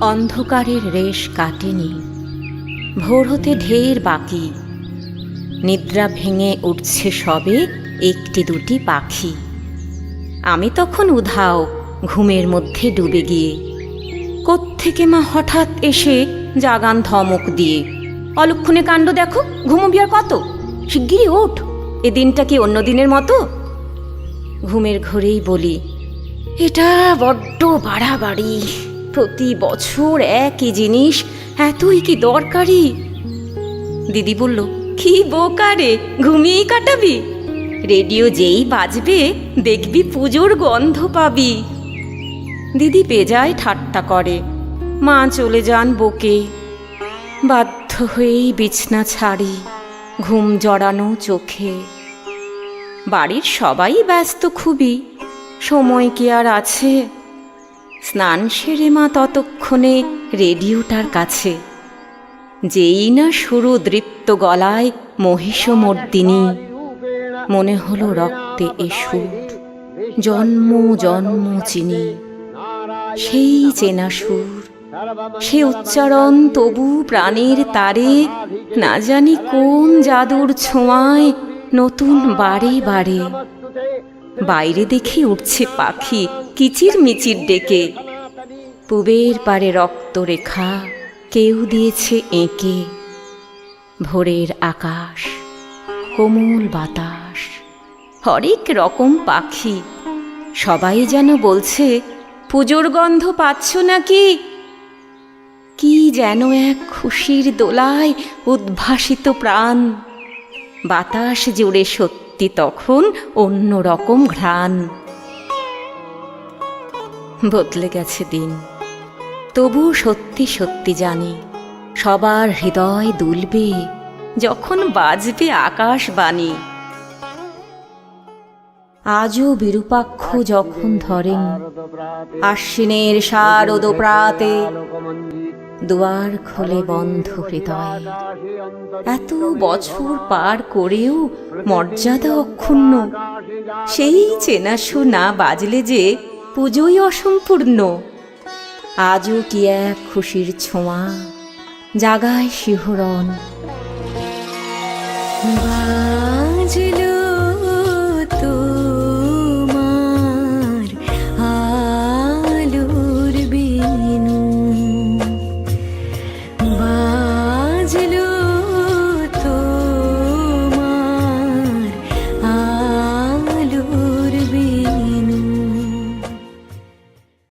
অন্ধকারের রেশ কাটেনি, ভোর হতে ঢের বাকি। নিদ্রা ভেঙে উঠছে সবে একটি দুটি পাখি। আমি তখন উধাও, ঘুমের মধ্যে ডুবে গিয়ে। কোত্থেকে মা হঠাৎ এসে জাগান ধমক দিয়ে, অলক্ষণে কাণ্ড দেখো, ঘুমোবি আর কত, শিগগিরই ওঠ, এ দিনটা কি অন্য দিনের মতো। ঘুমের ঘরেই বলি, এটা বড্ড বাড়াবাড়ি, প্রতি বছর একই জিনিস, এতই কি দরকারি। দিদি বলল, কি বোকা রে, ঘুমিয়েই কাটাবি, রেডিও যেই বাজবে দেখবি পুজোর গন্ধ পাবি। দিদি বেজায় ঠাট্টা করে, মা চলে যান বকে। বাধ্য হয়েই বিছনা ছাড়ি, ঘুম জড়ানো চোখে। বাড়ির সবাই ব্যস্ত খুবই, সময় কি আর আছে। স্নান সেরে মা ততক্ষণে রেডিওটার কাছে। যেই না শুরু দৃপ্ত গলায় মহিষমর্দিনী, মনে হলো রক্তে এ সুর, জন্ম জন্ম চিনি। সেই চেনা সুর, সে উচ্চারণ তবু প্রাণের তারে, না জানি কোন জাদুর ছোঁয়ায় নতুন বারে বারে। বাইরে দেখে উঠছে পাখি কিচির মিচির ডেকে, পুবের পারে রক্তরেখা কেউ দিয়েছে এঁকে। ভোরের আকাশ, কোমল বাতাস, হরেক রকম পাখি, সবাই যেন বলছে, পুজোর গন্ধ পাচ্ছ নাকি। কি যেন এক খুশির দোলায় উদ্ভাসিত প্রাণ, বাতাস জুড়ে সত্যি তখন অন্য রকম ঘ্রাণ। বদলে গেছে দিন, তবু সত্যি সত্যি জানি, সবার হৃদয় দুলবে যখন বাজবে আকাশবাণী। আজও বিরূপাক্ষ যখন ধরেন আশ্বিনের শারদ প্রাতে, দুয়ার খোলে বন্ধ হৃদয়। এত বছর পার করেও মর্যাদা অক্ষুণ্ণ, সেই চেনা সুর না বাজলে যে পুজোই অসম্পূর্ণ। আজও কি এক খুশির ছোঁয়া জাগায় শিহরণ।